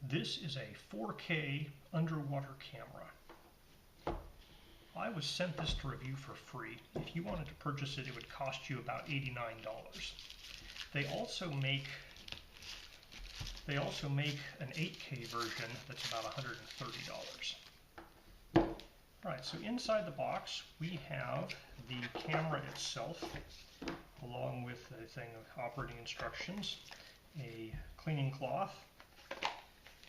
This is a 4K underwater camera. I was sent this to review for free. If you wanted to purchase it, it would cost you about $89. They also make an 8K version that's about $130. Right, so inside the box we have the camera itself, along with a thing of operating instructions, a cleaning cloth,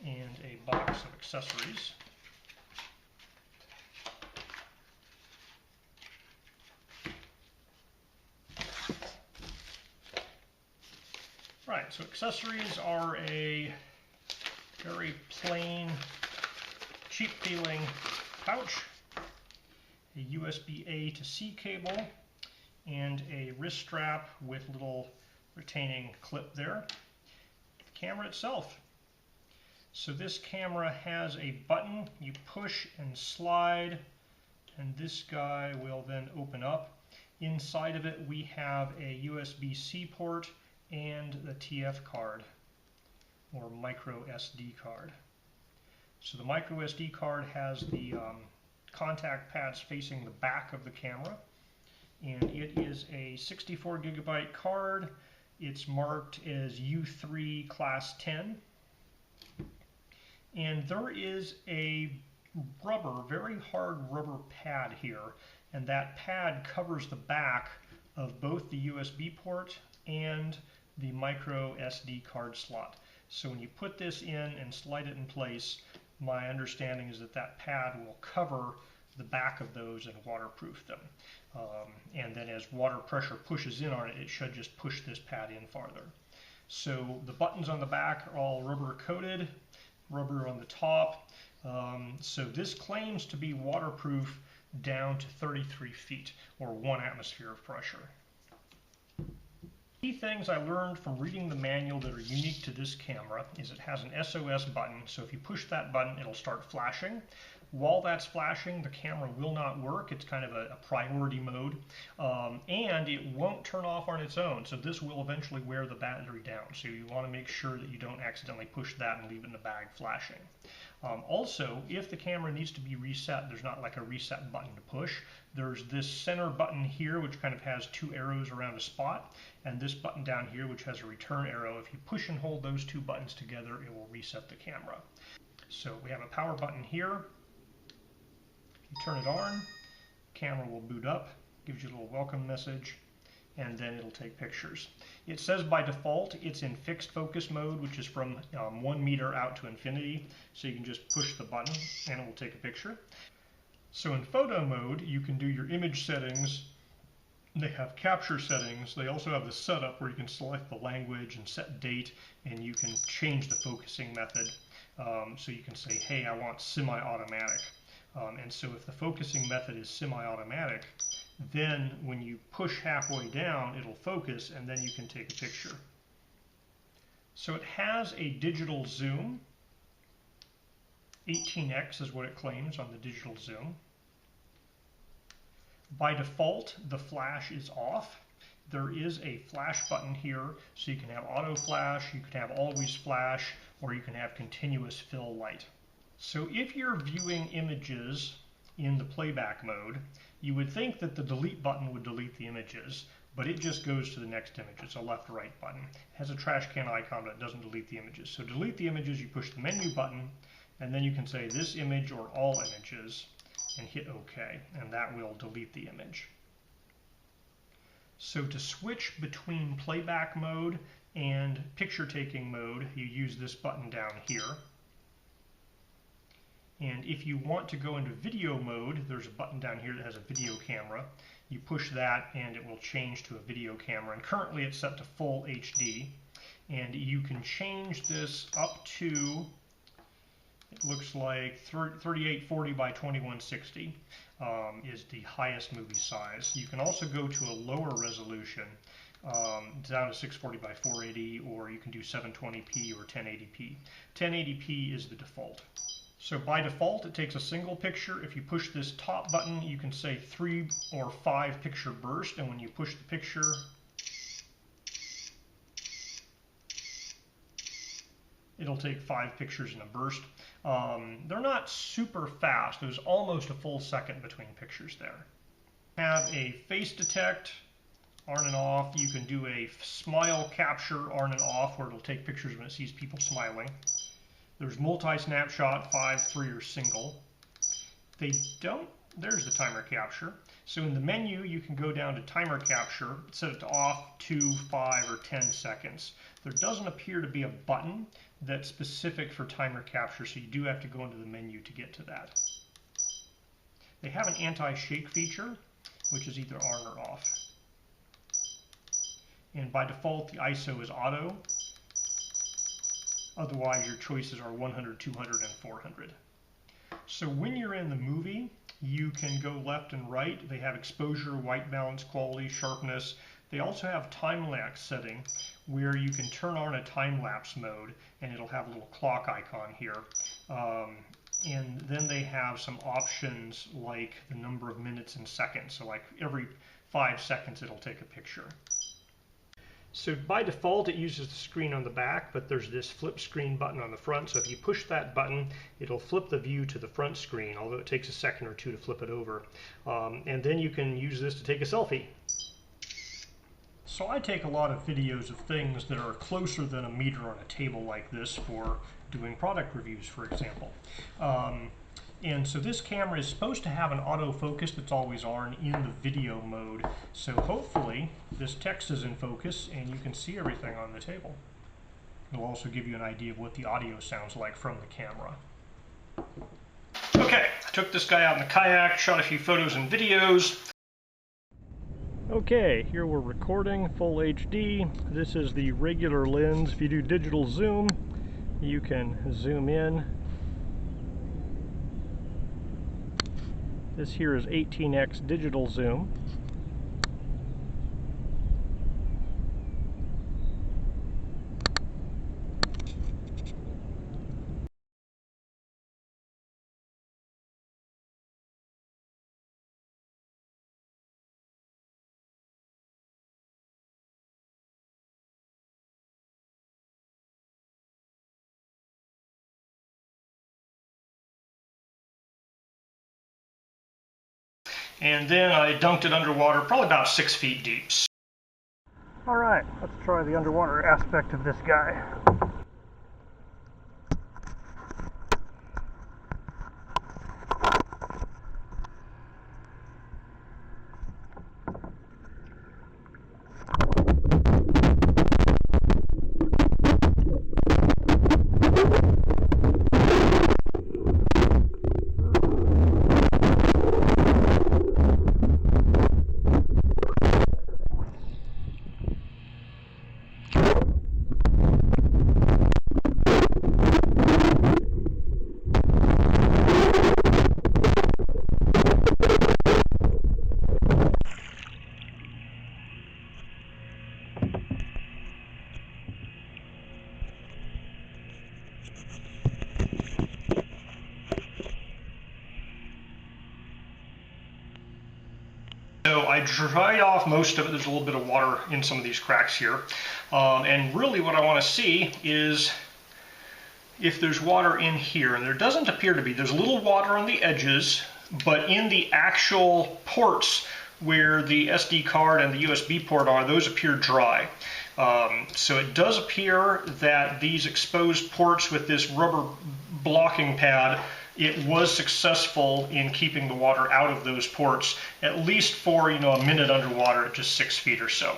and a box of accessories. Right, so accessories are a very plain, cheap-feeling pouch, a USB A to C cable, and a wrist strap with little retaining clip there. The camera itself. So this camera has a button you push and slide, and this guy will then open up. Inside of it we have a USB-C port and the TF card, or MicroSD card. So the MicroSD card has the contact pads facing the back of the camera, and it is a 64 gigabyte card. It's marked as U3 class 10, and there is a very hard rubber pad here, and that pad covers the back of both the USB port and the micro SD card slot. So when you put this in and slide it in place, my understanding is that that pad will cover the back of those and waterproof them. And then as water pressure pushes in on it, it should just push this pad in farther. So the buttons on the back are all rubber coated, rubber on the top. So this claims to be waterproof down to 33 feet, or 1 atmosphere of pressure. Key things I learned from reading the manual that are unique to this camera is it has an SOS button, so if you push that button it'll start flashing. While that's flashing, the camera will not work. It's kind of a priority mode, and it won't turn off on its own, so this will eventually wear the battery down, so you want to make sure that you don't accidentally push that and leave it in the bag flashing. Also, if the camera needs to be reset, there's not like a reset button to push. There's this center button here which kind of has 2 arrows around a spot, and this button down here which has a return arrow. If you push and hold those 2 buttons together, it will reset the camera. So we have a power button here. You turn it on, camera will boot up, gives you a little welcome message, and then it'll take pictures. It says by default it's in fixed focus mode, which is from 1 meter out to infinity, so you can just push the button and it will take a picture. So in photo mode you can do your image settings. They have capture settings. They also have the setup where you can select the language and set date, and you can change the focusing method. So you can say, hey, I want semi-automatic. And so if the focusing method is semi-automatic, then when you push halfway down, it'll focus, and then you can take a picture. So it has a digital zoom. 18x is what it claims on the digital zoom. By default, the flash is off. There is a flash button here, so you can have auto flash, you can have always flash, or you can have continuous fill light. So if you're viewing images in the playback mode, you would think that the delete button would delete the images, but it just goes to the next image. It's a left-right button. It has a trash can icon, but it doesn't delete the images. So to delete the images, you push the menu button, and then you can say this image or all images, and hit OK, and that will delete the image. So to switch between playback mode and picture-taking mode, you use this button down here. And if you want to go into video mode, there's a button down here that has a video camera. You push that and it will change to a video camera. And currently it's set to full HD. And you can change this up to, it looks like 3840 by 2160 is the highest movie size. You can also go to a lower resolution, down to 640 by 480, or you can do 720p or 1080p. 1080p is the default. So by default, it takes a single picture. If you push this top button, you can say 3 or 5 picture burst, and when you push the picture, It'll take 5 pictures in a burst. They're not super fast. There's almost a full second between pictures there. Have a face detect on and off. You can do a smile capture on and off where it'll take pictures when it sees people smiling. There's multi-snapshot, 5, 3, or single. There's the timer capture. So in the menu, you can go down to timer capture, set it to off, 2, 5, or 10 seconds. There doesn't appear to be a button that's specific for timer capture, so you do have to go into the menu to get to that. They have an anti-shake feature, which is either on or off. And by default, the ISO is auto. Otherwise, your choices are 100, 200, and 400. So when you're in the movie, you can go left and right. They have exposure, white balance, quality, sharpness. They also have time-lapse setting where you can turn on a time-lapse mode and it'll have a little clock icon here. And then they have some options like the number of minutes and seconds. So like every 5 seconds it'll take a picture. So by default it uses the screen on the back, but there's this flip screen button on the front. So if you push that button, it'll flip the view to the front screen, although it takes a second or two to flip it over. And then you can use this to take a selfie. So I take a lot of videos of things that are closer than a meter on a table like this for doing product reviews, for example. And so this camera is supposed to have an autofocus that's always on in the video mode. So hopefully this text is in focus and you can see everything on the table. It'll also give you an idea of what the audio sounds like from the camera. Okay, I took this guy out in the kayak, shot a few photos and videos. Okay, here we're recording full HD. This is the regular lens. If you do digital zoom, you can zoom in. This here is 18x digital zoom. And then I dunked it underwater, probably about 6 feet deep. All right, let's try the underwater aspect of this guy. So I dried off most of it. There's a little bit of water in some of these cracks here. And really what I want to see is if there's water in here. And there doesn't appear to be. There's a little water on the edges, but in the actual ports where the SD card and the USB port are, those appear dry. So it does appear that these exposed ports with this rubber blocking pad, it was successful in keeping the water out of those ports, at least for a minute underwater at just 6 feet or so.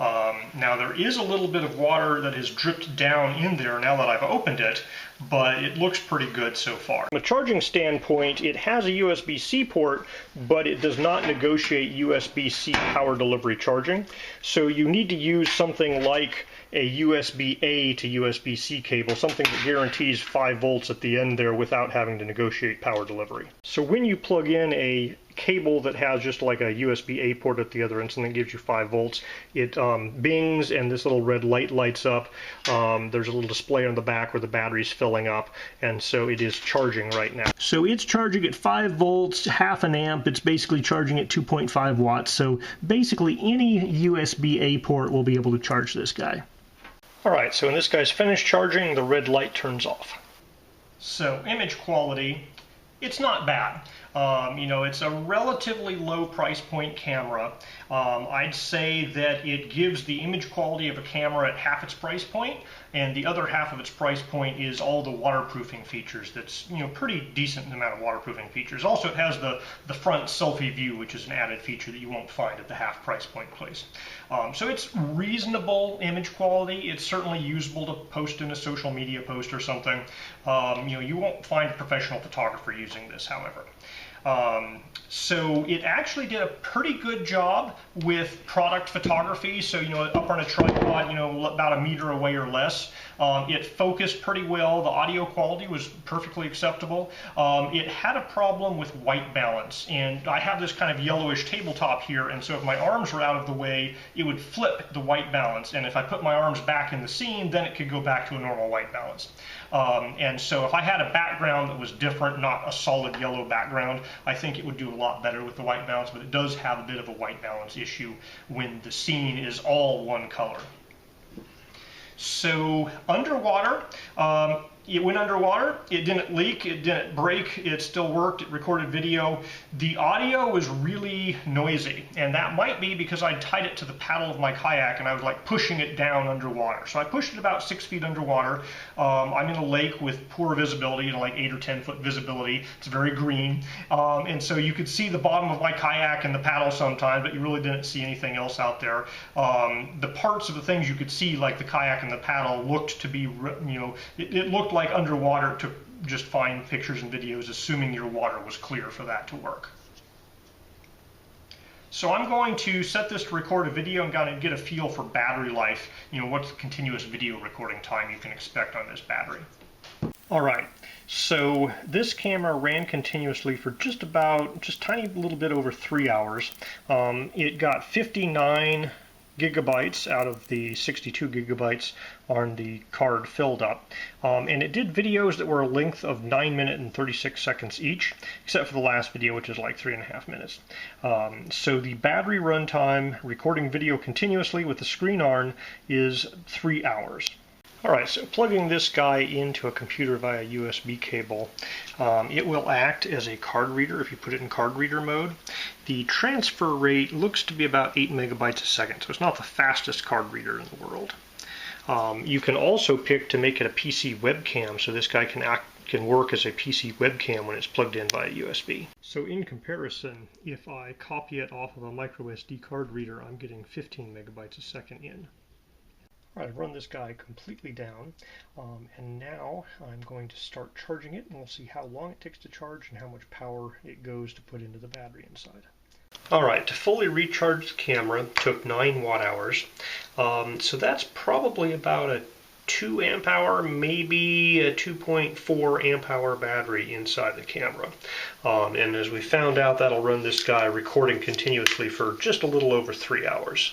Now there is a little bit of water that has dripped down in there now that I've opened it, but it looks pretty good so far. From a charging standpoint, it has a USB-C port, but it does not negotiate USB-C power delivery charging. So you need to use something like a USB-A to USB-C cable, something that guarantees 5 volts at the end there without having to negotiate power delivery. So when you plug in a cable that has just like a USB-A port at the other end, something that gives you 5 volts, it bings and this little red light lights up. There's a little display on the back where the battery's filling up, and so it is charging right now. So it's charging at 5 volts, half an amp. It's basically charging at 2.5 watts. So basically any USB-A port will be able to charge this guy. Alright, so when this guy's finished charging, the red light turns off. So image quality, it's not bad. It's a relatively low price point camera. I'd say that it gives the image quality of a camera at half its price point, and the other half of its price point is all the waterproofing features. That's pretty decent amount of waterproofing features. Also, it has the front selfie view, which is an added feature that you won't find at the half price point place. So it's reasonable image quality. It's certainly usable to post in a social media post or something. You won't find a professional photographer using this, however. So it actually did a pretty good job with product photography. So, up on a tripod, about a meter away or less. It focused pretty well. The audio quality was perfectly acceptable. It had a problem with white balance, and I have this kind of yellowish tabletop here, and so if my arms were out of the way, it would flip the white balance, and if I put my arms back in the scene, then it could go back to a normal white balance. And so if I had a background that was different, not a solid yellow background, I think it would do a lot better with the white balance, but it does have a bit of a white balance issue when the scene is all one color. So underwater, it went underwater, it didn't leak, it didn't break, it still worked, it recorded video. The audio was really noisy, and that might be because I tied it to the paddle of my kayak and I was like pushing it down underwater. So I pushed it about 6 feet underwater. I'm in a lake with poor visibility, like 8 or 10 foot visibility. It's very green, and so you could see the bottom of my kayak and the paddle sometimes, but you really didn't see anything else out there. The parts of the things you could see, like the kayak and the paddle, looked to be, it looked like underwater to just find pictures and videos, assuming your water was clear for that to work. So I'm going to set this to record a video and kind of get a feel for battery life, what's the continuous video recording time you can expect on this battery. Alright, so this camera ran continuously for just tiny little bit over 3 hours. It got 59 gigabytes out of the 62 gigabytes on the card filled up, and it did videos that were a length of 9 minutes and 36 seconds each, except for the last video, which is like 3.5 minutes. So the battery runtime recording video continuously with the screen on is 3 hours. Alright, so plugging this guy into a computer via USB cable, it will act as a card reader if you put it in card reader mode. The transfer rate looks to be about 8 megabytes a second, so it's not the fastest card reader in the world. You can also pick to make it a PC webcam, so this guy can work as a PC webcam when it's plugged in via USB. So in comparison, if I copy it off of a MicroSD card reader, I'm getting 15 megabytes a second in. All right, I've run this guy completely down, and now I'm going to start charging it, and we'll see how long it takes to charge and how much power it goes to put into the battery inside. All right, to fully recharge the camera took 9 watt hours, so that's probably about a 2 amp hour, maybe a 2.4 amp hour battery inside the camera. And as we found out, that'll run this guy recording continuously for just a little over 3 hours.